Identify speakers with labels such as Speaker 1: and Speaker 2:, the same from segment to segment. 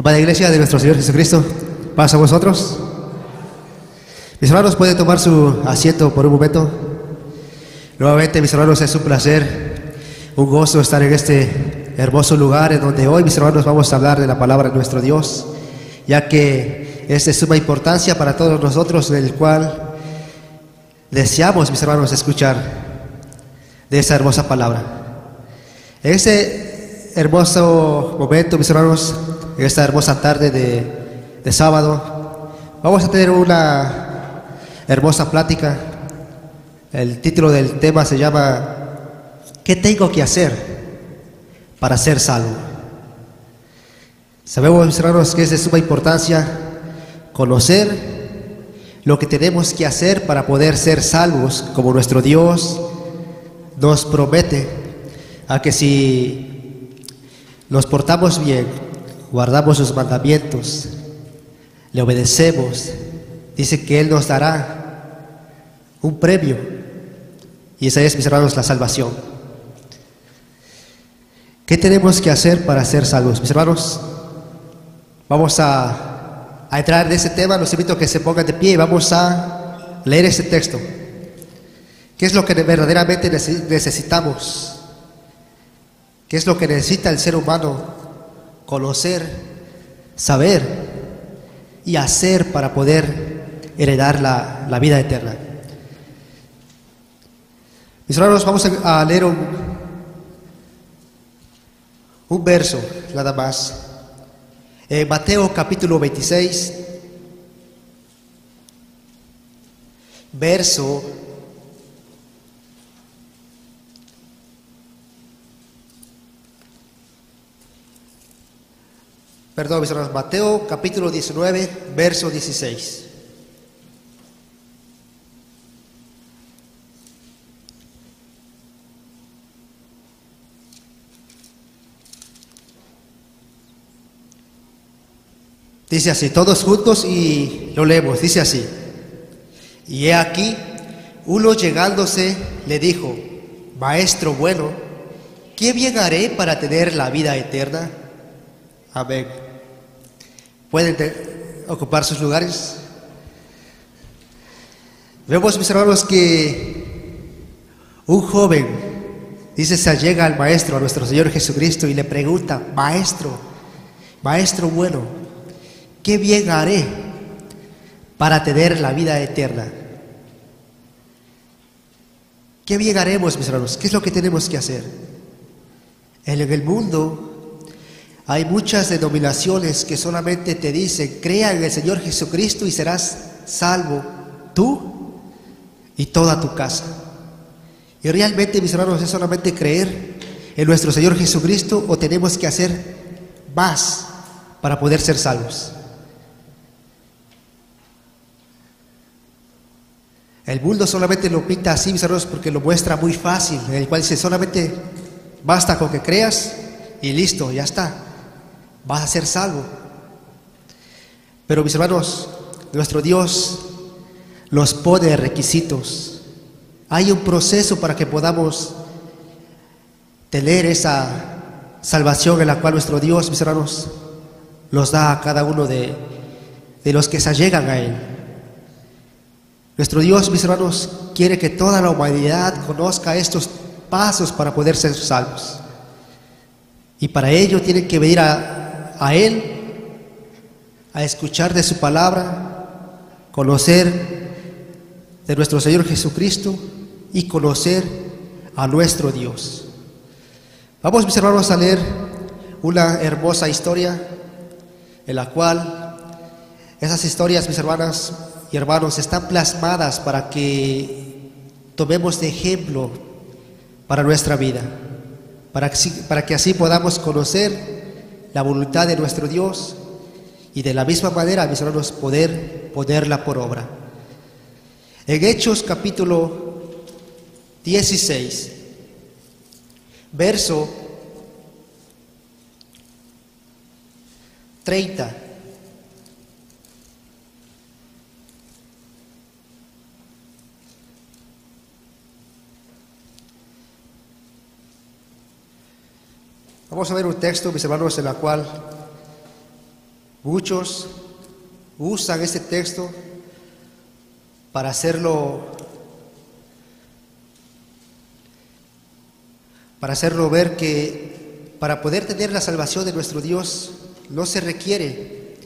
Speaker 1: Amada Iglesia de nuestro Señor Jesucristo, paz a vosotros. Mis hermanos, pueden tomar su asiento por un momento. Nuevamente, mis hermanos, es un placer, un gozo estar en este hermoso lugar en donde hoy, mis hermanos, vamos a hablar de la palabra de nuestro Dios, ya que es de suma importancia para todos nosotros, en el cual deseamos, mis hermanos, escuchar de esa hermosa palabra. En este hermoso momento, mis hermanos, en esta hermosa tarde de sábado, vamos a tener una hermosa plática. El título del tema se llama ¿qué tengo que hacer para ser salvo? Sabemos, mis hermanos, que es de suma importancia conocer lo que tenemos que hacer para poder ser salvos, como nuestro Dios nos promete, a que si nos portamos bien, guardamos sus mandamientos, le obedecemos, dice que Él nos dará un premio, y esa es, mis hermanos, la salvación. ¿Qué tenemos que hacer para ser salvos? Mis hermanos, vamos a entrar en ese tema. Los invito a que se pongan de pie y vamos a leer ese texto. ¿Qué es lo que verdaderamente necesitamos? ¿Qué es lo que necesita el ser humano conocer, saber y hacer para poder heredar la vida eterna? Mis hermanos, vamos a leer un verso nada más. En Mateo capítulo 26, verso 16. Mis hermanos, Mateo capítulo 19, verso 16. Dice así, todos juntos, y lo leemos, dice así: y he aquí, uno llegándose le dijo: Maestro bueno, ¿qué bien haré para tener la vida eterna? Amén. ¿Pueden ocupar sus lugares? Vemos, mis hermanos, que un joven, dice, se llega al Maestro, a nuestro Señor Jesucristo, y le pregunta: Maestro bueno, ¿qué bien haré para tener la vida eterna? ¿Qué bien haremos, mis hermanos? ¿Qué es lo que tenemos que hacer? En el mundo hay muchas denominaciones que solamente te dicen: crea en el Señor Jesucristo y serás salvo tú y toda tu casa. Y realmente, mis hermanos, ¿es solamente creer en nuestro Señor Jesucristo o tenemos que hacer más para poder ser salvos? El mundo solamente lo pinta así, mis hermanos, porque lo muestra muy fácil, en el cual dice: solamente basta con que creas y listo, ya está, vas a ser salvo. Pero, mis hermanos, nuestro Dios nos pone requisitos. Hay un proceso para que podamos tener esa salvación en la cual nuestro Dios, mis hermanos, los da a cada uno de los que se allegan a Él. Nuestro Dios, mis hermanos, quiere que toda la humanidad conozca estos pasos para poder ser salvos. Y para ello tienen que venir a Él, a escuchar de su palabra, conocer de nuestro Señor Jesucristo y conocer a nuestro Dios. Vamos, mis hermanos, a leer una hermosa historia en la cual esas historias, mis hermanas y hermanos, están plasmadas para que tomemos de ejemplo para nuestra vida, para que así podamos conocer la voluntad de nuestro Dios y de la misma manera, mis hermanos, poder ponerla por obra. En Hechos capítulo 16, verso 30. Vamos a ver un texto, mis hermanos, en la cual Muchos usan este texto para hacerlo ver que para poder tener la salvación de nuestro Dios no se requiere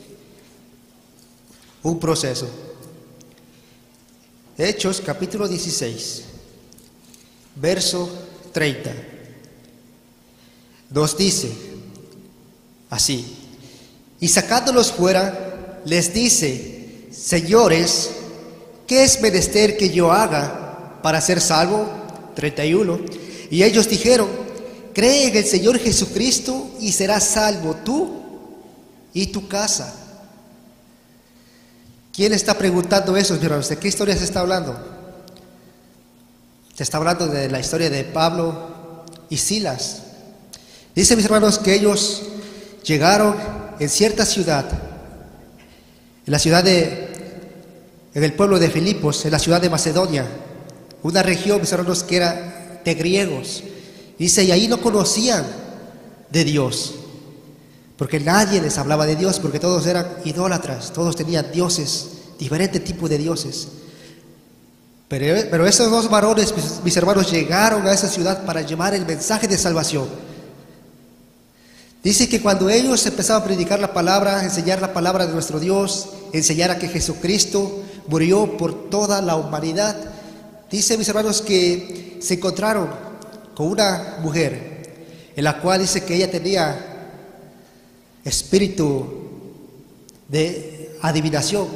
Speaker 1: un proceso. Hechos capítulo 16, verso 30, nos dice así: y sacándolos fuera, les dice: señores, ¿qué es menester que yo haga para ser salvo? 31. Y ellos dijeron: cree en el Señor Jesucristo y serás salvo tú y tu casa. ¿Quién está preguntando eso, mis hermanos? ¿De qué historia se está hablando? Se está hablando de la historia de Pablo y Silas. Dice, mis hermanos, que ellos llegaron en cierta ciudad, en el pueblo de Filipos, en la ciudad de Macedonia, una región, mis hermanos, que era de griegos. Dice, y ahí no conocían de Dios, porque nadie les hablaba de Dios, porque todos eran idólatras, todos tenían dioses, diferentes tipos de dioses. Pero esos dos varones, mis hermanos, llegaron a esa ciudad para llevar el mensaje de salvación. Dice que cuando ellos empezaban a predicar la palabra, enseñar la palabra de nuestro Dios, enseñar a que Jesucristo murió por toda la humanidad, dice, mis hermanos, que se encontraron con una mujer en la cual dice que ella tenía espíritu de adivinación,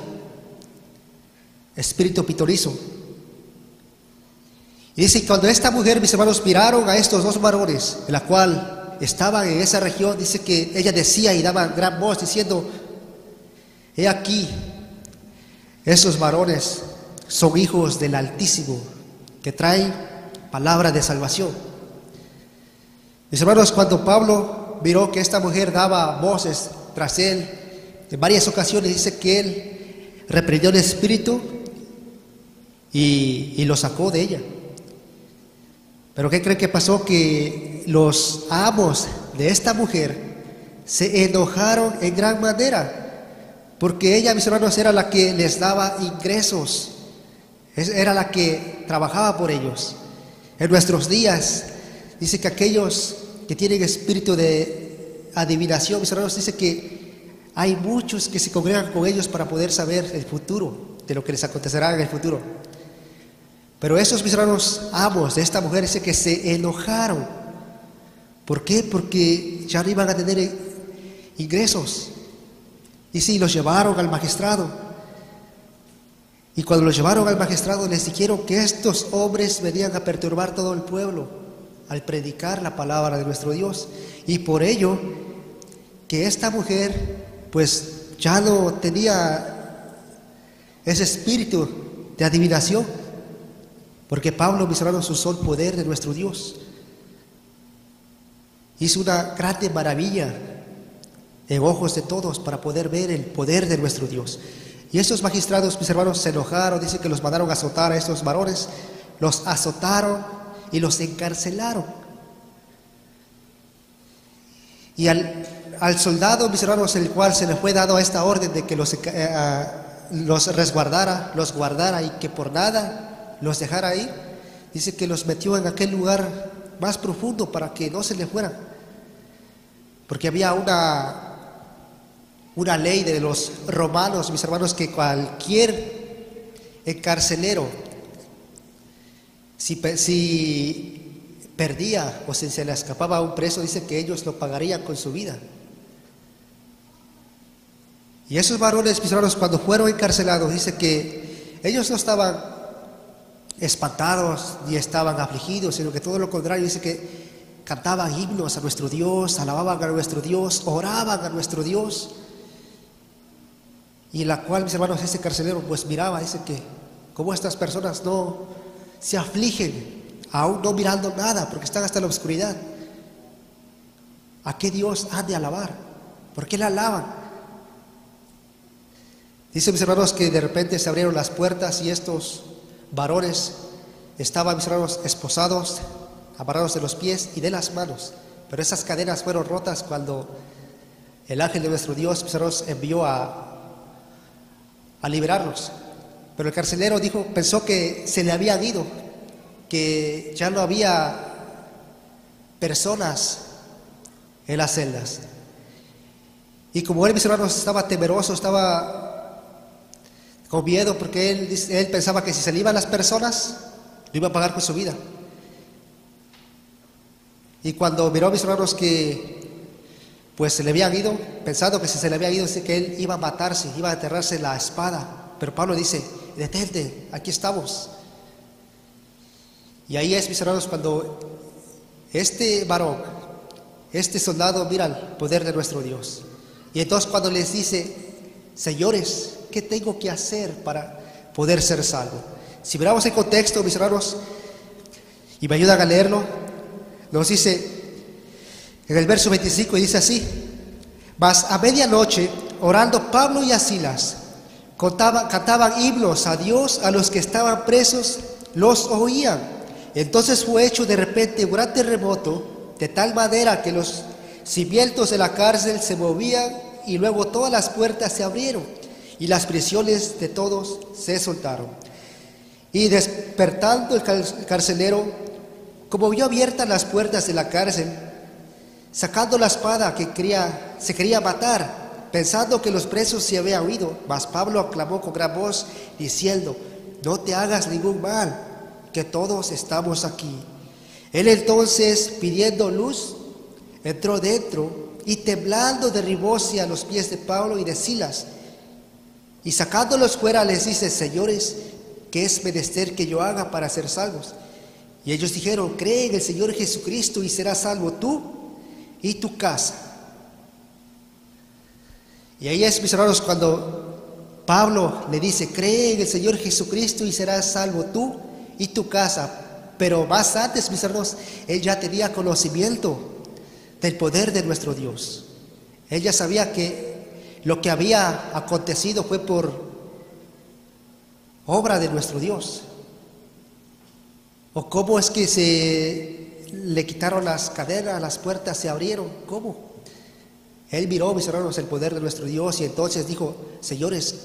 Speaker 1: espíritu pitonizo. Y dice que cuando esta mujer, mis hermanos, miraron a estos dos varones, en la cual estaban en esa región, dice que ella decía y daba gran voz diciendo: he aquí, esos varones son hijos del Altísimo, que traen palabra de salvación. Mis hermanos, cuando Pablo miró que esta mujer daba voces tras él, en varias ocasiones dice que él reprendió el espíritu y lo sacó de ella. Pero ¿qué creen que pasó? Que los amos de esta mujer se enojaron en gran manera, porque ella, mis hermanos, era la que les daba ingresos, era la que trabajaba por ellos. En nuestros días, dice que aquellos que tienen espíritu de adivinación, mis hermanos, dice que hay muchos que se congregan con ellos para poder saber el futuro, de lo que les acontecerá en el futuro. Pero esos, mis hermanos, amos de esta mujer, dice que se enojaron. ¿Por qué? Porque ya no iban a tener ingresos. Y sí, los llevaron al magistrado. Y cuando los llevaron al magistrado, les dijeron que estos hombres venían a perturbar todo el pueblo al predicar la palabra de nuestro Dios. Y por ello, que esta mujer, pues ya no tenía ese espíritu de adivinación, porque Pablo, mis hermanos, usó el poder de nuestro Dios. Hizo una grande maravilla en ojos de todos para poder ver el poder de nuestro Dios. Y estos magistrados, mis hermanos, se enojaron. Dice que los mandaron a azotar a estos varones. Los azotaron y los encarcelaron. Y al soldado, mis hermanos, el cual se le fue dado esta orden de que los resguardara, los guardara y que por nada los dejara ir, dice que los metió en aquel lugar más profundo para que no se le fueran, porque había una ley de los romanos, mis hermanos, que cualquier encarcelero, si perdía o si se le escapaba a un preso, dice que ellos lo pagarían con su vida. Y esos varones, mis hermanos, cuando fueron encarcelados, dice que ellos no estaban espantados ni estaban afligidos, sino que todo lo contrario, dice que cantaban himnos a nuestro Dios, alababan a nuestro Dios, oraban a nuestro Dios. Y en la cual, mis hermanos, ese carcelero pues miraba, dice que como estas personas no se afligen, aún no mirando nada, porque están hasta en la oscuridad. ¿A qué Dios han de alabar? ¿Por qué le alaban? Dice, mis hermanos, que de repente se abrieron las puertas y estos varones estaban, mis hermanos, esposados, amarrados de los pies y de las manos. Pero esas cadenas fueron rotas cuando el ángel de nuestro Dios, mis hermanos, envió a liberarlos. Pero el carcelero pensó que se le habían ido, que ya no había personas en las celdas. Y como él, mis hermanos, estaba temeroso, estaba con miedo, porque él pensaba que si se le iban las personas, lo iba a pagar con su vida. Y cuando miró, mis hermanos, que pues se le habían ido, pensando que si se le habían ido, que él iba a matarse, iba a enterrarse la espada. Pero Pablo dice: detente, aquí estamos. Y ahí es, mis hermanos, cuando este varón, este soldado, mira el poder de nuestro Dios. Y entonces cuando les dice: señores, ¿qué tengo que hacer para poder ser salvo? Si miramos el contexto, mis hermanos, y me ayudan a leerlo, nos dice en el verso 25, y dice así: mas a medianoche, orando Pablo y Silas, cantaban himnos a Dios, a los que estaban presos los oían. Entonces fue hecho de repente un gran terremoto, de tal manera que los cimientos de la cárcel se movían, y luego todas las puertas se abrieron, y las prisiones de todos se soltaron. Y despertando el carcelero, como vio abiertas las puertas de la cárcel, sacando la espada se quería matar, pensando que los presos se habían huido. Mas Pablo aclamó con gran voz, diciendo: no te hagas ningún mal, que todos estamos aquí. Él entonces, pidiendo luz, entró dentro, y temblando derribóse a los pies de Pablo y de Silas, y sacándolos fuera les dice: señores, ¿qué es menester que yo haga para ser salvos? Y ellos dijeron: cree en el Señor Jesucristo y serás salvo tú y tu casa. Y ahí es, mis hermanos, cuando Pablo le dice: cree en el Señor Jesucristo y serás salvo tú y tu casa. Pero más antes, mis hermanos, él ya tenía conocimiento del poder de nuestro Dios. Él ya sabía que lo que había acontecido fue por obra de nuestro Dios. ¿O cómo es que se le quitaron las cadenas, las puertas se abrieron? ¿Cómo? Él miró, mis hermanos, el poder de nuestro Dios, y entonces dijo: señores,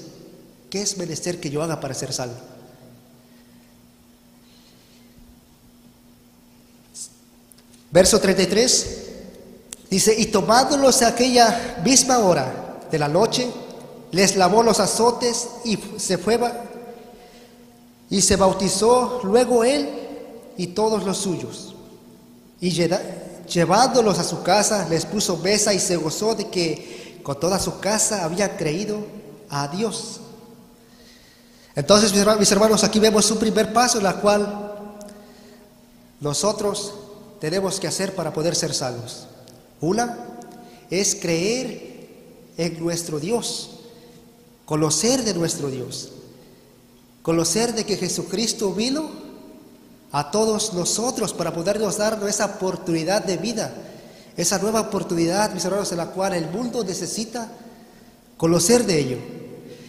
Speaker 1: ¿qué es menester que yo haga para ser salvo? Verso 33 dice: y tomándolos a aquella misma hora de la noche, les lavó los azotes, y se bautizó luego él y todos los suyos. Y llevándolos a su casa, les puso mesa, y se gozó de que con toda su casa habían creído a Dios. Entonces, mis hermanos, aquí vemos un primer paso en el cual nosotros tenemos que hacer para poder ser salvos. Una es creer en nuestro Dios, conocer de nuestro Dios, conocer de que Jesucristo vino a todos nosotros para podernos dar esa oportunidad de vida, esa nueva oportunidad, mis hermanos, en la cual el mundo necesita conocer de ello.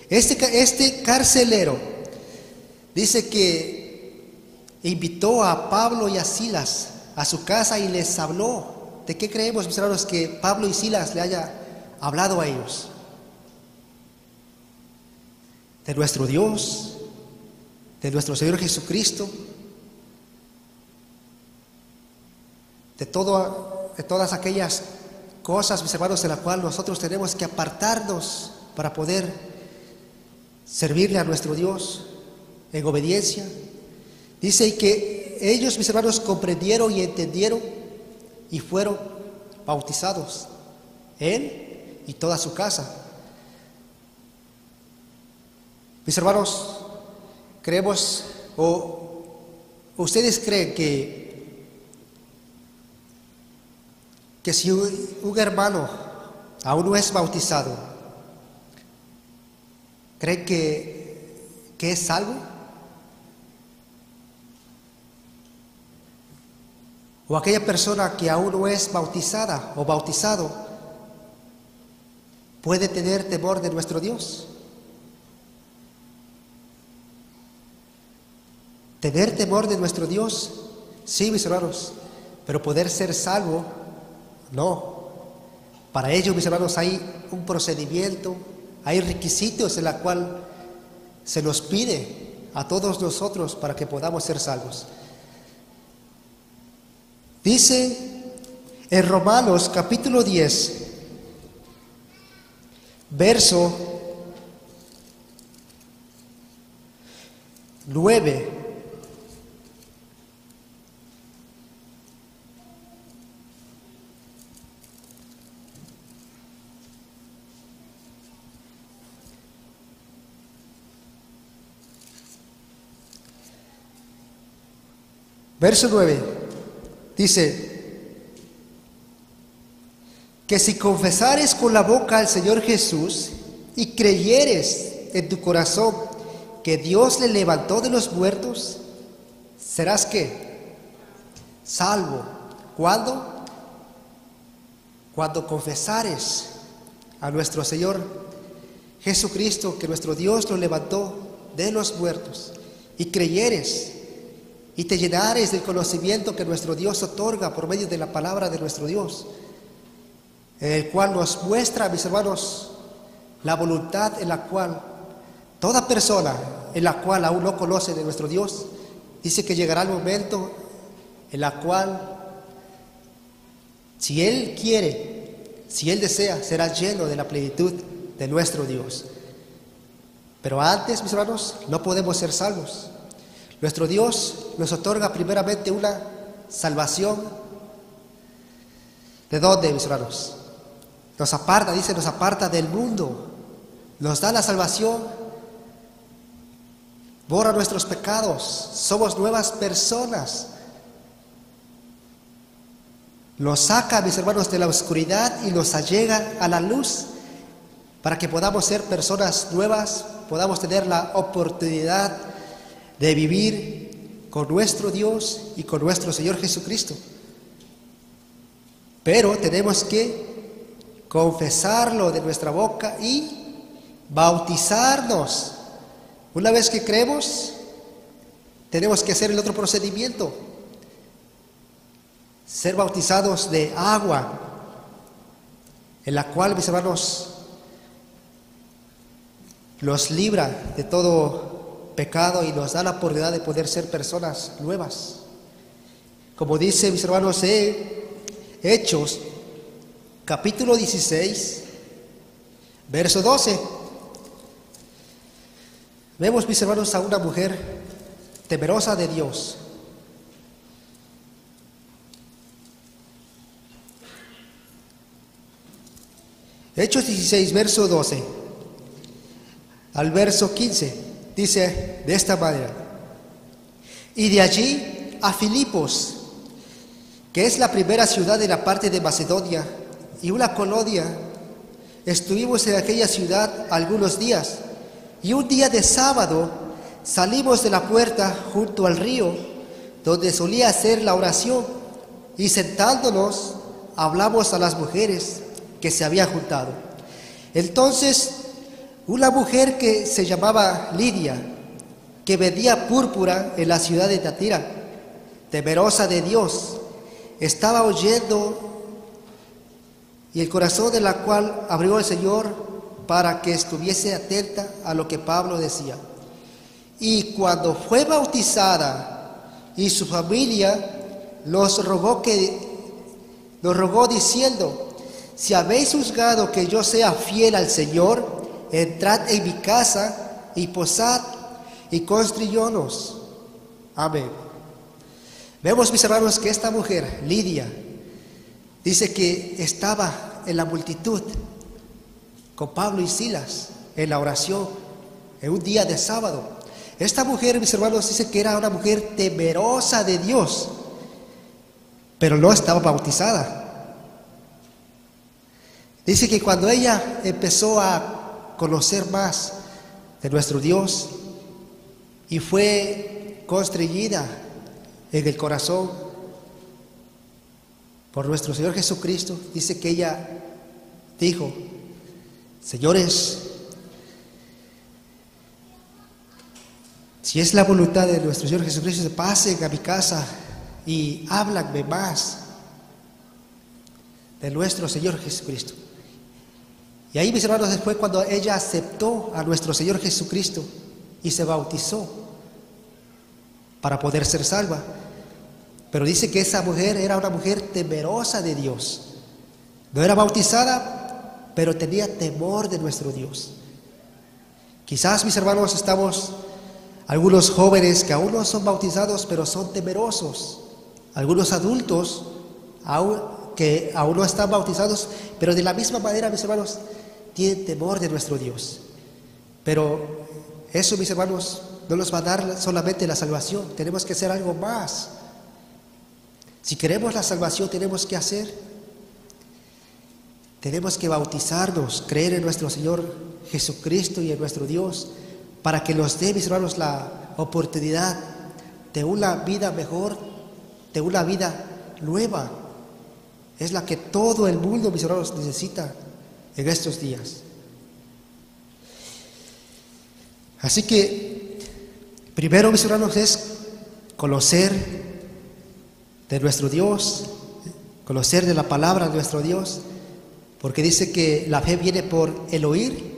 Speaker 1: Este carcelero dice que invitó a Pablo y a Silas a su casa y les habló. ¿De qué creemos, mis hermanos, que Pablo y Silas le haya hablado a ellos? De nuestro Dios, de nuestro Señor Jesucristo, de todas aquellas cosas, mis hermanos, de las cuales nosotros tenemos que apartarnos para poder servirle a nuestro Dios en obediencia. Dice que ellos, mis hermanos, comprendieron y entendieron y fueron bautizados, él y toda su casa. Mis hermanos, creemos, o ustedes creen que si un hermano aún no es bautizado, ¿creen que es salvo? O aquella persona que aún no es bautizada o bautizado, ¿puede tener temor de nuestro Dios? Tener temor de nuestro Dios, sí, mis hermanos, pero poder ser salvo, no. Para ello, mis hermanos, hay un procedimiento, hay requisitos en la cual se nos pide a todos nosotros para que podamos ser salvos. Dice en Romanos capítulo 10, verso 9. Verso 9 dice que si confesares con la boca al Señor Jesús y creyeres en tu corazón que Dios le levantó de los muertos, serás ¿qué? Salvo. ¿Cuándo? Cuando confesares a nuestro Señor Jesucristo que nuestro Dios lo levantó de los muertos y creyeres y te llenares del conocimiento que nuestro Dios otorga por medio de la palabra de nuestro Dios, en el cual nos muestra, mis hermanos, la voluntad en la cual toda persona en la cual aún no conoce de nuestro Dios, dice que llegará el momento en la cual, si Él quiere, si Él desea, será lleno de la plenitud de nuestro Dios. Pero antes, mis hermanos, no podemos ser salvos. Nuestro Dios nos otorga primeramente una salvación. ¿De dónde, mis hermanos? Nos aparta, dice, nos aparta del mundo. Nos da la salvación. Borra nuestros pecados. Somos nuevas personas. Nos saca, mis hermanos, de la oscuridad y nos allega a la luz para que podamos ser personas nuevas, podamos tener la oportunidad de vivir con nuestro Dios y con nuestro Señor Jesucristo. Pero tenemos que confesarlo de nuestra boca y bautizarnos. Una vez que creemos, tenemos que hacer el otro procedimiento: ser bautizados de agua, en la cual, mis hermanos, los libra de todo pecado y nos da la oportunidad de poder ser personas nuevas. Como dice, mis hermanos, Hechos capítulo 16, verso 12. Vemos, mis hermanos, a una mujer temerosa de Dios. Hechos 16, verso 12 al verso 15, dice de esta manera: y de allí a Filipos, que es la primera ciudad de la parte de Macedonia y una colonia, estuvimos en aquella ciudad algunos días, y un día de sábado salimos de la puerta junto al río, donde solía hacer la oración, y sentándonos hablamos a las mujeres que se habían juntado. Entonces una mujer que se llamaba Lidia, que vendía púrpura en la ciudad de Tiatira, temerosa de Dios, estaba oyendo, y el corazón de la cual abrió el Señor para que estuviese atenta a lo que Pablo decía. Y cuando fue bautizada y su familia nos rogó diciendo: si habéis juzgado que yo sea fiel al Señor, entrad en mi casa y posad y construyónos. Amén. Vemos, mis hermanos, que esta mujer, Lidia, dice que estaba en la multitud con Pablo y Silas en la oración en un día de sábado. Esta mujer, mis hermanos, dice que era una mujer temerosa de Dios, pero no estaba bautizada. Dice que cuando ella empezó a conocer más de nuestro Dios y fue constreñida en el corazón por nuestro Señor Jesucristo, dice que ella dijo: señores, si es la voluntad de nuestro Señor Jesucristo, pasen a mi casa y háblanme más de nuestro Señor Jesucristo. Y ahí, mis hermanos, después cuando ella aceptó a nuestro Señor Jesucristo y se bautizó para poder ser salva. Pero dice que esa mujer era una mujer temerosa de Dios. No era bautizada, pero tenía temor de nuestro Dios. Quizás, mis hermanos, estamos algunos jóvenes que aún no son bautizados, pero son temerosos. Algunos adultos que aún no están bautizados, pero de la misma manera, mis hermanos, tienen temor de nuestro Dios. Pero eso, mis hermanos, no nos va a dar solamente la salvación. Tenemos que hacer algo más. Si queremos la salvación, tenemos que bautizarnos, creer en nuestro Señor Jesucristo y en nuestro Dios, para que nos dé, mis hermanos, la oportunidad de una vida mejor, de una vida nueva. Es la que todo el mundo, mis hermanos, necesita en estos días. Así que, primero, mis hermanos, es conocer de nuestro Dios, conocer de la palabra de nuestro Dios, porque dice que la fe viene por el oír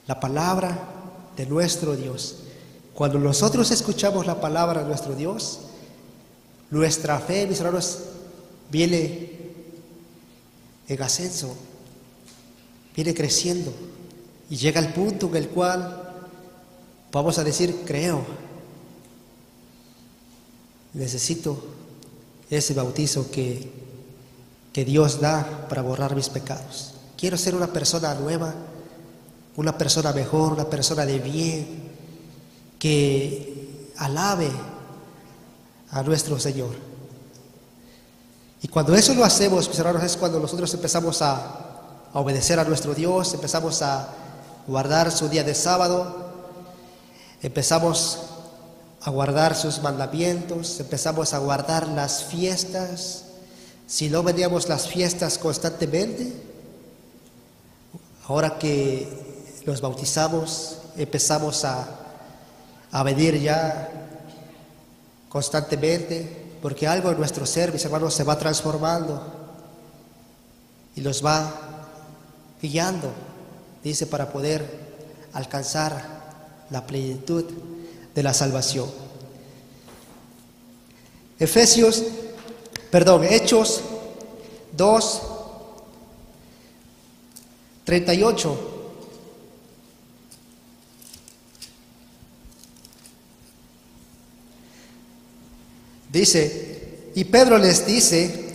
Speaker 1: la palabra de nuestro Dios. Cuando nosotros escuchamos la palabra de nuestro Dios, nuestra fe, mis hermanos, viene en ascenso, viene creciendo y llega al punto en el cual vamos a decir: creo, necesito ese bautizo que Dios da para borrar mis pecados. Quiero ser una persona nueva, una persona mejor, una persona de bien, que alabe a nuestro Señor. Y cuando eso lo hacemos, mis hermanos, es cuando nosotros empezamos a obedecer a nuestro Dios, empezamos a guardar su día de sábado, empezamos a guardar sus mandamientos, empezamos a guardar las fiestas. Si no veníamos las fiestas constantemente, ahora que nos bautizamos, empezamos a venir ya constantemente, porque algo en nuestro ser, mis hermanos, se va transformando y nos va guiando, dice, para poder alcanzar la plenitud de la salvación. Hechos 2:38. Dice: y Pedro les dice: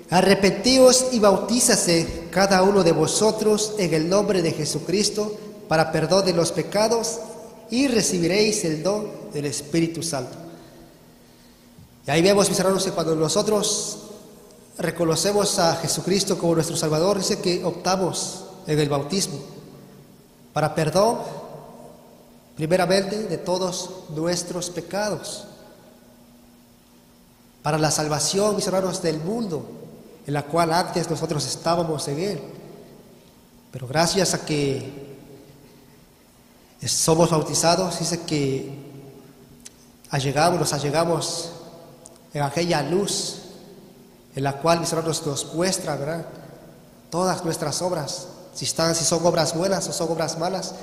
Speaker 1: arrepentíos y bautízase cada uno de vosotros en el nombre de Jesucristo para perdón de los pecados, y recibiréis el don del Espíritu Santo. Y ahí vemos, mis hermanos, que cuando nosotros reconocemos a Jesucristo como nuestro Salvador, dice que optamos en el bautismo para perdón, primeramente, de todos nuestros pecados, para la salvación, mis hermanos, del mundo en la cual antes nosotros estábamos en él. Pero gracias a que somos bautizados, dice que nos allegamos en aquella luz en la cual, mis hermanos, nos muestra, ¿verdad?, todas nuestras obras, si son obras buenas o son obras malas.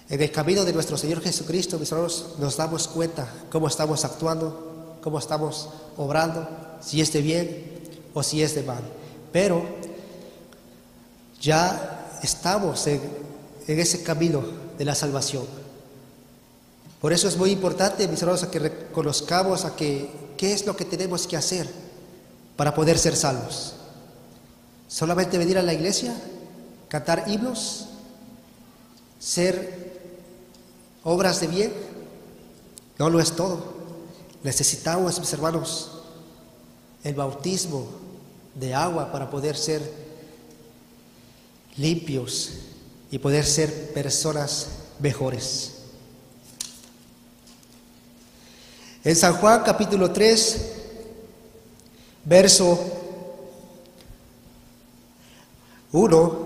Speaker 1: En el camino de nuestro Señor Jesucristo, mis hermanos, nos damos cuenta cómo estamos actuando, cómo estamos obrando, si es de bien o si es de mal. Pero ya estamos en ese camino de la salvación. Por eso es muy importante, mis hermanos, a que reconozcamos qué es lo que tenemos que hacer para poder ser salvos. Solamente venir a la iglesia, cantar himnos, ser obras de bien, no lo es todo. Necesitamos, mis hermanos, el bautismo de agua para poder ser limpios y poder ser personas mejores. En San Juan capítulo 3, verso 1,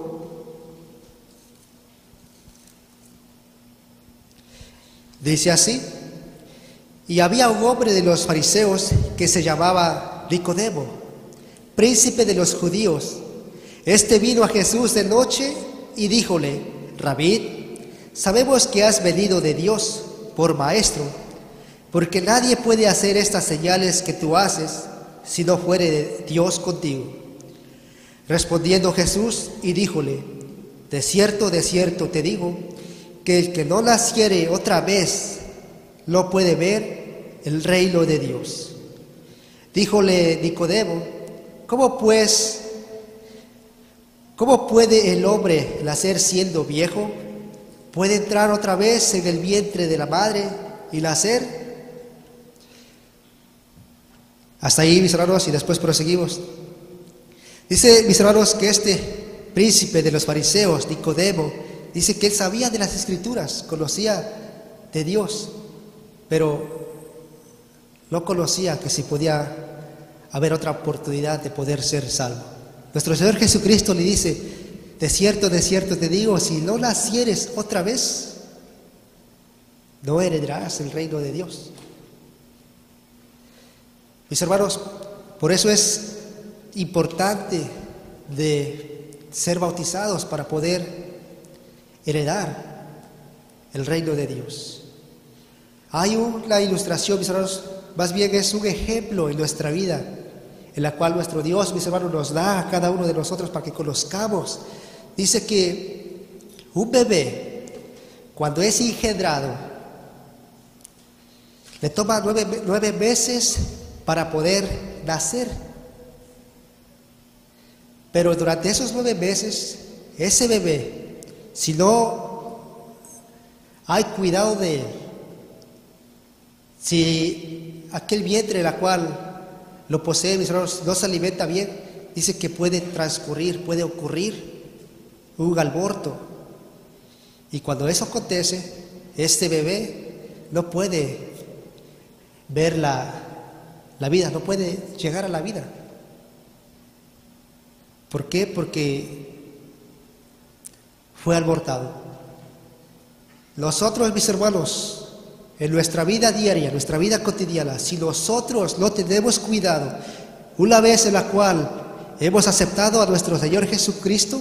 Speaker 1: dice así: y había un hombre de los fariseos que se llamaba Nicodemo, príncipe de los judíos. Este vino a Jesús de noche y díjole: Rabí, sabemos que has venido de Dios por maestro, porque nadie puede hacer estas señales que tú haces si no fuere Dios contigo. Respondiendo Jesús y díjole: de cierto te digo, que el que no naciere otra vez no puede ver el reino de Dios. Díjole Nicodemo: ¿Cómo puede el hombre nacer siendo viejo? ¿Puede entrar otra vez en el vientre de la madre y nacer? Hasta ahí, mis hermanos, y después proseguimos. Dice, mis hermanos, que este príncipe de los fariseos, Nicodemo, dice que él sabía de las Escrituras, conocía de Dios, pero no conocía que si podía haber otra oportunidad de poder ser salvo. Nuestro Señor Jesucristo le dice: de cierto te digo, si no nacieres otra vez, no heredarás el reino de Dios. Mis hermanos, por eso es importante de ser bautizados para poder heredar el reino de Dios. Hay una ilustración, mis hermanos, más bien es un ejemplo en nuestra vida, en la cual nuestro Dios, mis hermanos, nos da a cada uno de nosotros para que conozcamos. Dice que un bebé, cuando es engendrado, le toma 9 meses para poder nacer. Pero durante esos 9 meses, ese bebé, si no hay cuidado de él, si aquel vientre la cual lo posee, mis hermanos, no se alimenta bien, dice que puede ocurrir un aborto. Y cuando eso acontece, este bebé no puede ver la vida, no puede llegar a la vida. ¿Por qué? Porque fue abortado. Nosotros, mis hermanos, en nuestra vida diaria, en nuestra vida cotidiana, si nosotros no tenemos cuidado, una vez en la cual hemos aceptado a nuestro Señor Jesucristo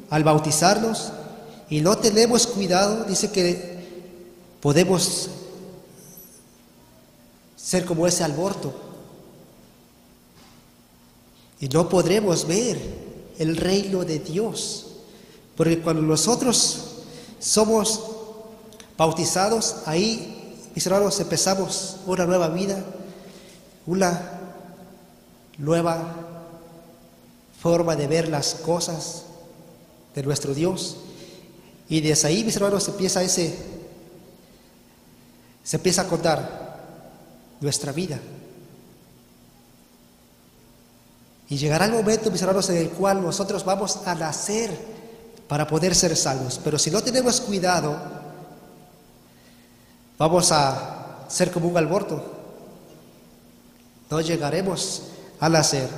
Speaker 1: al bautizarnos y no tenemos cuidado, dice que podemos ser como ese aborto y no podremos ver el reino de Dios. Porque cuando nosotros somos bautizados, ahí, mis hermanos, empezamos una nueva vida, una nueva forma de ver las cosas de nuestro Dios. Y desde ahí, mis hermanos, se empieza a contar nuestra vida. Y llegará el momento, mis hermanos, en el cual nosotros vamos a nacer para poder ser salvos. Pero si no tenemos cuidado, vamos a ser como un aborto. No llegaremos a nacer.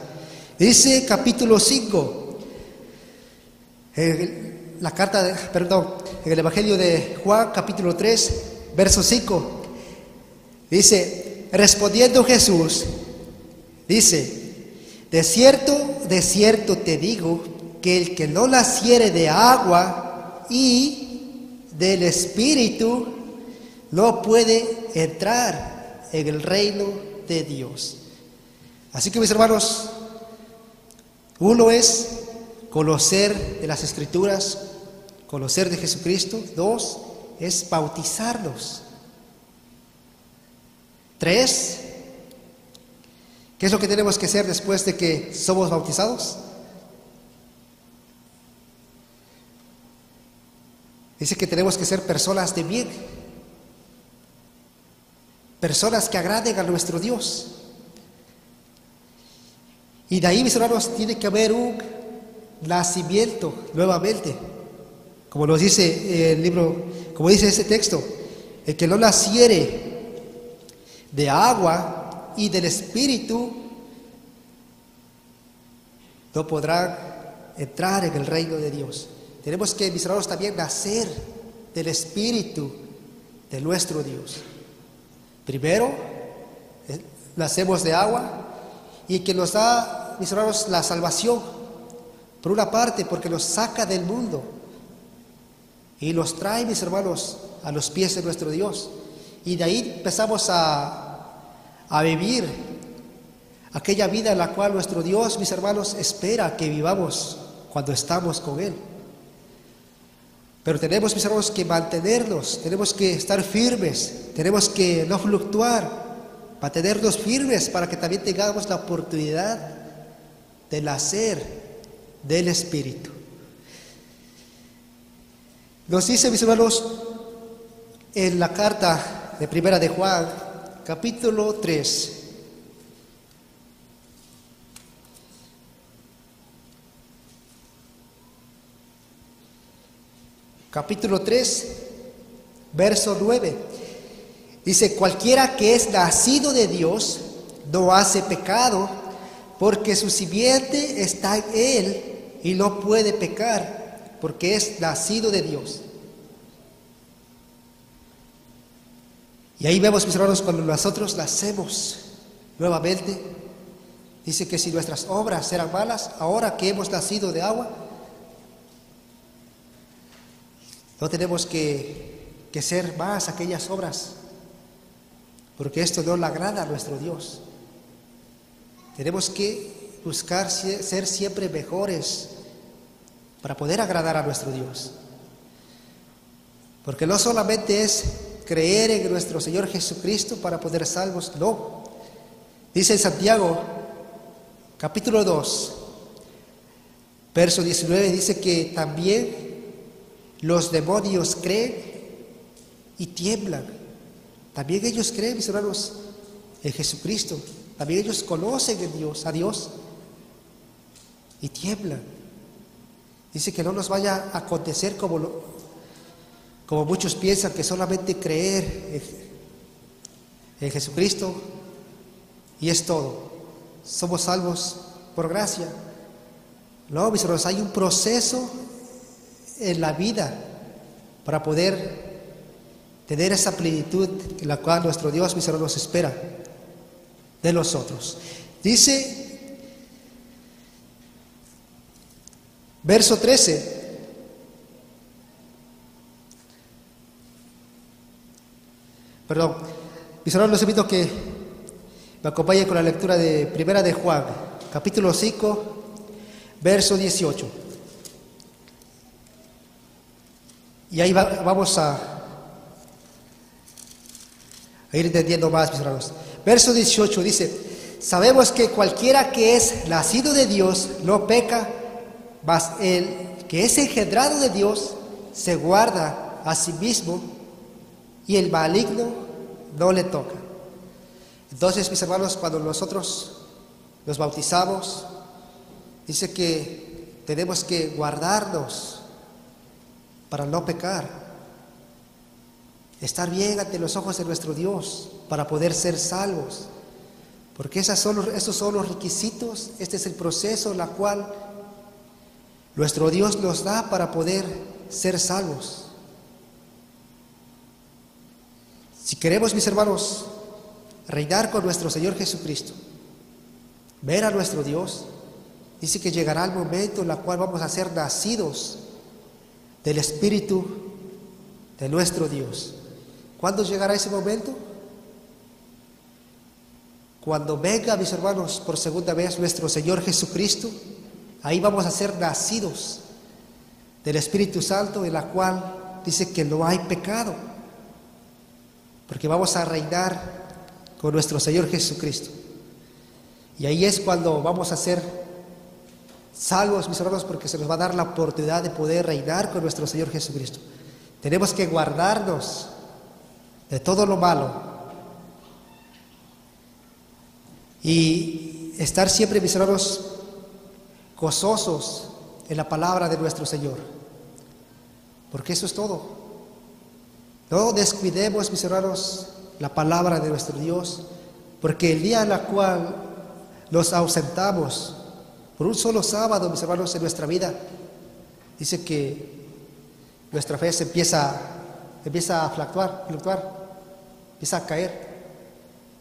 Speaker 1: Dice capítulo 5, en el Evangelio de Juan, capítulo 3, verso 5. Dice, respondiendo Jesús, dice: de cierto te digo, que el que no naciere de agua y del Espíritu no puede entrar en el reino de Dios. Así que, mis hermanos, uno es conocer de las Escrituras, conocer de Jesucristo. 2 es bautizarnos. 3, ¿qué es lo que tenemos que hacer después de que somos bautizados? Dice que tenemos que ser personas de bien, personas que agraden a nuestro Dios. Y de ahí, mis hermanos, tiene que haber un nacimiento nuevamente, como nos dice el libro, como dice ese texto: el que no naciere de agua y del Espíritu no podrá entrar en el reino de Dios. Tenemos que, mis hermanos, también nacer del Espíritu de nuestro Dios. Primero nacemos de agua, y que nos da da, mis hermanos, la salvación, por una parte, porque nos saca del mundo y nos trae, mis hermanos, a los pies de nuestro Dios. Y de ahí empezamos a vivir aquella vida en la cual nuestro Dios, mis hermanos, espera que vivamos cuando estamos con Él. Pero tenemos, mis hermanos, que mantenernos, tenemos que estar firmes, tenemos que no fluctuar, mantenernos firmes para que también tengamos la oportunidad de nacer del Espíritu. Nos dice, mis hermanos, en la carta de Primera de Juan, capítulo 3, capítulo 3, verso 9. Dice: cualquiera que es nacido de Dios no hace pecado, porque su simiente está en él y no puede pecar, porque es nacido de Dios. Y ahí vemos, mis hermanos, cuando nosotros nacemos nuevamente, dice que si nuestras obras eran malas, ahora que hemos nacido de agua, no tenemos que ser más aquellas obras, porque esto no le agrada a nuestro Dios. Tenemos que buscar ser siempre mejores para poder agradar a nuestro Dios. Porque no solamente es creer en nuestro Señor Jesucristo para poder ser salvos, no. Dice en Santiago, capítulo 2, verso 19, dice que también los demonios creen y tiemblan. También ellos creen, mis hermanos, en Jesucristo. También ellos conocen a Dios y tiemblan. Dice que no nos vaya a acontecer como muchos piensan, que solamente creer en Jesucristo y es todo. Somos salvos por gracia. No, mis hermanos, hay un proceso en la vida para poder tener esa plenitud en la cual nuestro Dios, mis hermanos, espera de nosotros. Dice, verso 13, perdón, mis hermanos, les invito a que me acompañen con la lectura de Primera de Juan, capítulo 5, verso 18. Y ahí vamos a ir entendiendo más, mis hermanos. Verso 18 dice: sabemos que cualquiera que es nacido de Dios no peca, mas el que es engendrado de Dios se guarda a sí mismo y el maligno no le toca. Entonces, mis hermanos, cuando nosotros nos bautizamos, dice que tenemos que guardarnos para no pecar, estar bien ante los ojos de nuestro Dios para poder ser salvos, porque esos son los requisitos. Este es el proceso en el cual nuestro Dios nos da para poder ser salvos. Si queremos, mis hermanos, reinar con nuestro Señor Jesucristo, ver a nuestro Dios, dice que llegará el momento en el cual vamos a ser nacidos del Espíritu de nuestro Dios. ¿Cuándo llegará ese momento? Cuando venga, mis hermanos, por segunda vez nuestro Señor Jesucristo, ahí vamos a ser nacidos del Espíritu Santo, en la cual dice que no hay pecado, porque vamos a reinar con nuestro Señor Jesucristo. Y ahí es cuando vamos a ser salvos, mis hermanos, porque se nos va a dar la oportunidad de poder reinar con nuestro Señor Jesucristo. Tenemos que guardarnos de todo lo malo y estar siempre, mis hermanos, gozosos en la palabra de nuestro Señor, porque eso es todo. No descuidemos, mis hermanos, la palabra de nuestro Dios, porque el día en el cual nos ausentamos por un solo sábado, mis hermanos, en nuestra vida, dice que nuestra fe se empieza a fluctuar, empieza a caer.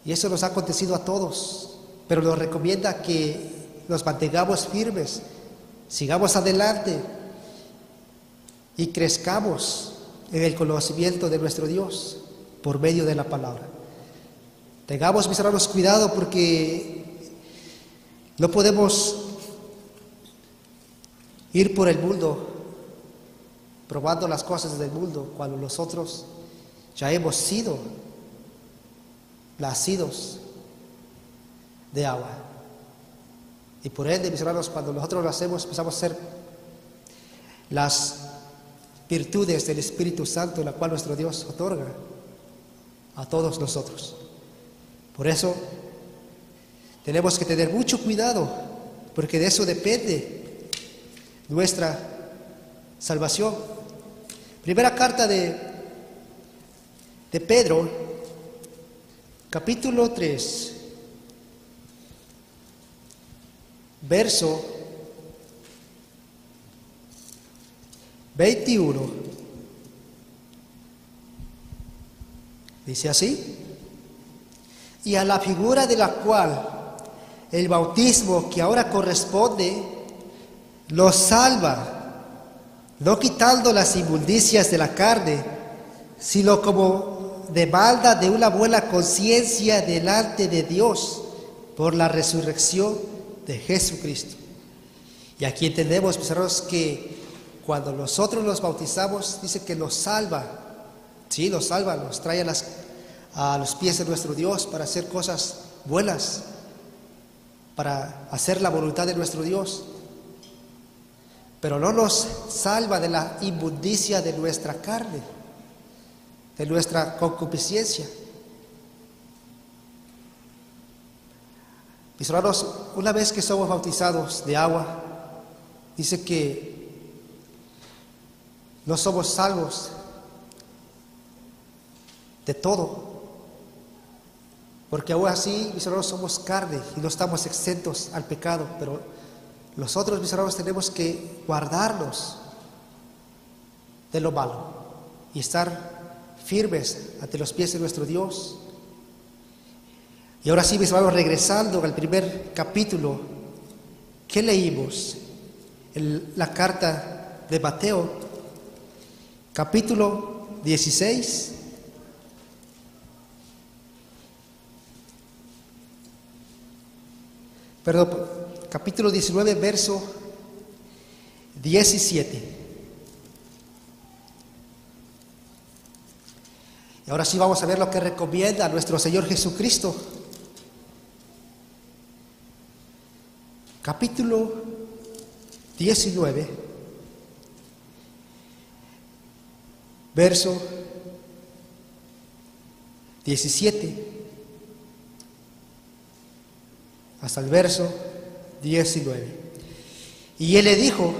Speaker 1: Y eso nos ha acontecido a todos, pero nos recomienda que nos mantengamos firmes, sigamos adelante y crezcamos en el conocimiento de nuestro Dios por medio de la palabra. Tengamos, mis hermanos, cuidado, porque no podemos ir por el mundo probando las cosas del mundo cuando nosotros ya hemos sido nacidos de agua. Y por ende, mis hermanos, cuando nosotros lo hacemos, empezamos a hacer las virtudes del Espíritu Santo, la cual nuestro Dios otorga a todos nosotros. Por eso tenemos que tener mucho cuidado, porque de eso depende nuestra salvación. Primera carta de Pedro, capítulo 3, verso 21. Dice así: y a la figura de la cual el bautismo que ahora corresponde los salva, no quitando las inmundicias de la carne, sino como demanda de una buena conciencia delante de Dios por la resurrección de Jesucristo. Y aquí entendemos, mis hermanos, que cuando nosotros nos bautizamos, dice que nos salva. Sí, nos salva, nos trae a los pies de nuestro Dios para hacer cosas buenas, para hacer la voluntad de nuestro Dios. Pero no nos salva de la inmundicia de nuestra carne, de nuestra concupiscencia. Mis hermanos, una vez que somos bautizados de agua, dice que no somos salvos de todo, porque aún así, mis hermanos, somos carne y no estamos exentos al pecado, pero nosotros, mis hermanos, tenemos que guardarnos de lo malo y estar firmes ante los pies de nuestro Dios. Y ahora sí, mis hermanos, regresando al primer capítulo, ¿qué leímos? La carta de Mateo, capítulo 16. Capítulo 19, verso 17. Y ahora sí vamos a ver lo que recomienda nuestro Señor Jesucristo. Capítulo 19, verso 17 hasta el verso 19. Y él le dijo: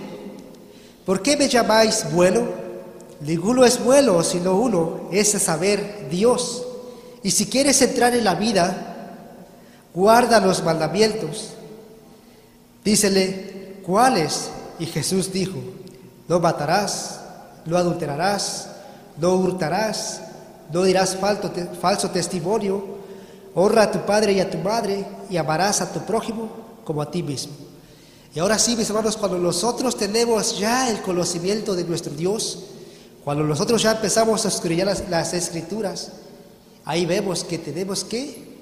Speaker 1: ¿por qué me llamáis bueno? Ninguno es bueno, sino uno, es a saber, Dios. Y si quieres entrar en la vida, guarda los mandamientos. Dícele: ¿cuáles? Y Jesús dijo: no matarás, no adulterarás, no hurtarás, no dirás falso testimonio, honra a tu padre y a tu madre, y amarás a tu prójimo como a ti mismo. Y ahora sí, mis hermanos, cuando nosotros tenemos ya el conocimiento de nuestro Dios, cuando nosotros ya empezamos a escudriñar las Escrituras, ahí vemos que tenemos que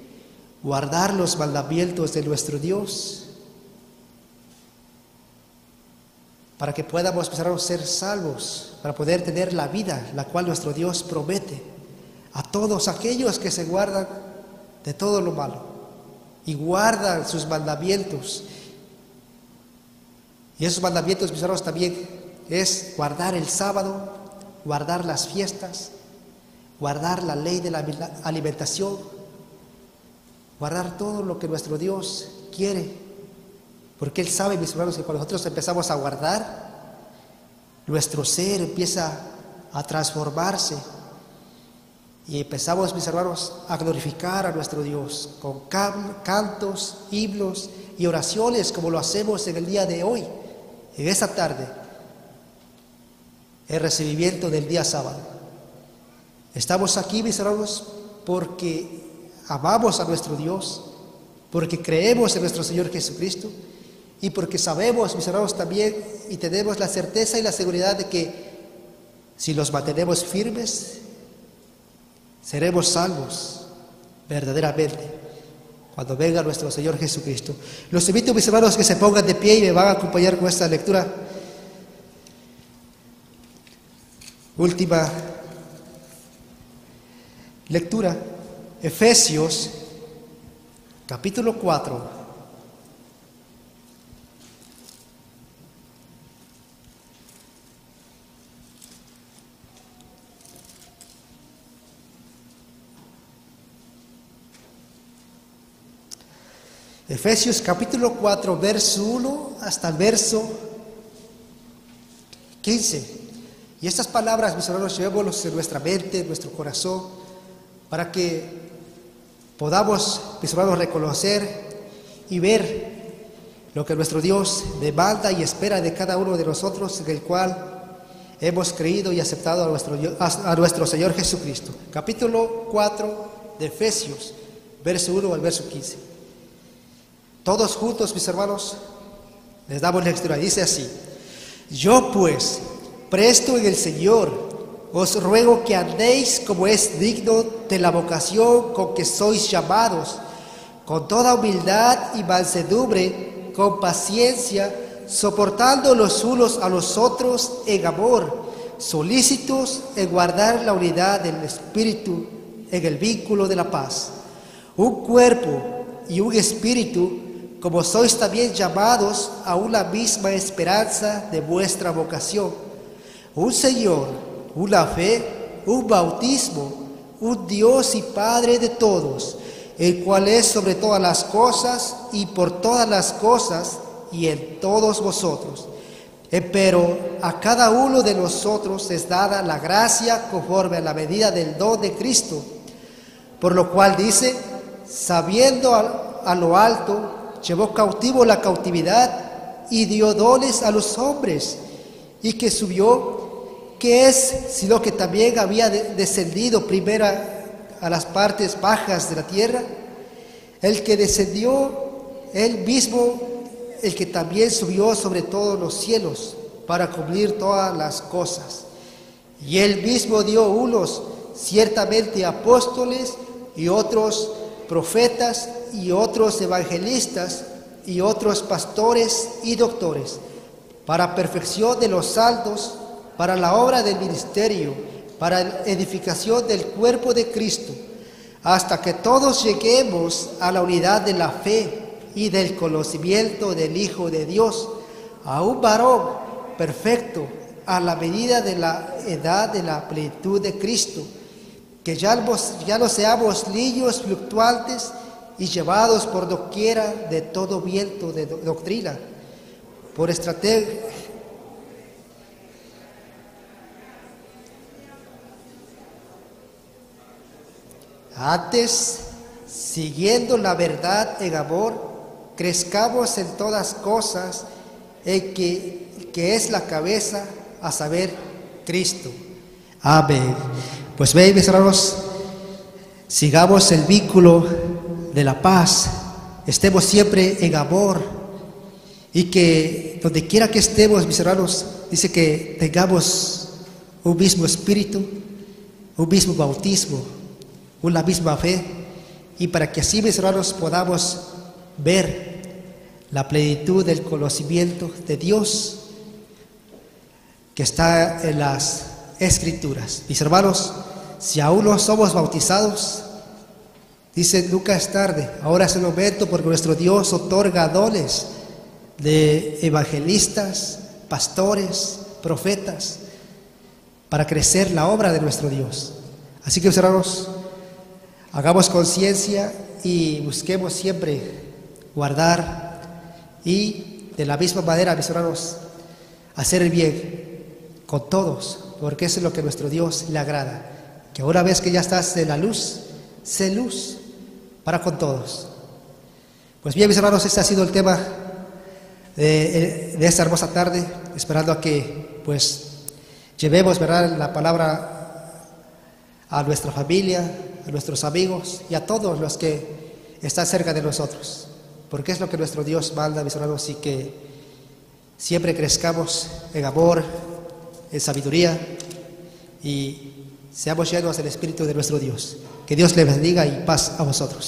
Speaker 1: guardar los mandamientos de nuestro Dios para que podamos empezar a ser salvos, para poder tener la vida, la cual nuestro Dios promete a todos aquellos que se guardan de todo lo malo y guardan sus mandamientos. Y esos mandamientos, mis hermanos, también es guardar el sábado, guardar las fiestas, guardar la ley de la alimentación, guardar todo lo que nuestro Dios quiere, porque Él sabe, mis hermanos, que cuando nosotros empezamos a guardar, nuestro ser empieza a transformarse y empezamos, mis hermanos, a glorificar a nuestro Dios con cantos, himnos y oraciones, como lo hacemos en el día de hoy, en esta tarde, el recibimiento del día sábado. Estamos aquí, mis hermanos, porque amamos a nuestro Dios, porque creemos en nuestro Señor Jesucristo y porque sabemos, mis hermanos, también, y tenemos la certeza y la seguridad de que si los mantenemos firmes, seremos salvos verdaderamente cuando venga nuestro Señor Jesucristo. Los invito, mis hermanos, que se pongan de pie y me van a acompañar con esta lectura. Última lectura, Efesios, capítulo 4. Efesios capítulo 4, verso 1 hasta el verso 15. Y estas palabras, mis hermanos, llevémoslas en nuestra mente, en nuestro corazón, para que podamos, mis hermanos, reconocer y ver lo que nuestro Dios demanda y espera de cada uno de nosotros, en el cual hemos creído y aceptado a nuestro Señor Jesucristo. Capítulo 4 de Efesios, verso 1 al verso 15. Todos juntos, mis hermanos, les damos lectura. Dice así: yo pues, presto en el Señor, os ruego que andéis como es digno de la vocación con que sois llamados, con toda humildad y mansedumbre, con paciencia, soportando los unos a los otros en amor, solícitos en guardar la unidad del Espíritu en el vínculo de la paz. Un cuerpo y un espíritu, como sois también llamados a una misma esperanza de vuestra vocación. Un Señor, una fe, un bautismo, un Dios y Padre de todos, el cual es sobre todas las cosas y por todas las cosas y en todos vosotros. Pero a cada uno de nosotros es dada la gracia conforme a la medida del don de Cristo. Por lo cual dice, sabiendo a lo alto, llevó cautivo la cautividad y dio dones a los hombres, y que subió, que es sino que también había descendido primero a las partes bajas de la tierra, el que descendió él mismo, el que también subió sobre todos los cielos para cumplir todas las cosas. Y él mismo dio unos ciertamente apóstoles y otros profetas y otros evangelistas y otros pastores y doctores, para perfección de los santos, para la obra del ministerio, para la edificación del cuerpo de Cristo, hasta que todos lleguemos a la unidad de la fe y del conocimiento del Hijo de Dios, a un varón perfecto, a la medida de la edad de la plenitud de Cristo, que ya no seamos niños fluctuantes y llevados por doquiera de todo viento de doctrina, por estrategia. Antes, siguiendo la verdad en amor, crezcamos en todas cosas en que es la cabeza, a saber, Cristo. Amén. Pues ven, mis hermanos, sigamos el vínculo de la paz, estemos siempre en amor, y que donde quiera que estemos, mis hermanos, dice que tengamos un mismo espíritu, un mismo bautismo, una misma fe, y para que así, mis hermanos, podamos ver la plenitud del conocimiento de Dios que está en las Escrituras. Mis hermanos, si aún no somos bautizados, dice, nunca es tarde, ahora es el momento, porque nuestro Dios otorga dones de evangelistas, pastores, profetas, para crecer la obra de nuestro Dios. Así que, mis hermanos, hagamos conciencia y busquemos siempre guardar y de la misma manera, mis hermanos, hacer el bien con todos, porque eso es lo que a nuestro Dios le agrada, que una vez que ya estás en la luz, sé luz para con todos. Pues bien, mis hermanos, este ha sido el tema de esta hermosa tarde, esperando a que pues llevemos, ¿verdad?, la palabra a nuestra familia, a nuestros amigos y a todos los que están cerca de nosotros, porque es lo que nuestro Dios manda, mis hermanos, y que siempre crezcamos en amor, en sabiduría y seamos llenos del Espíritu de nuestro Dios. Que Dios les bendiga y paz a vosotros.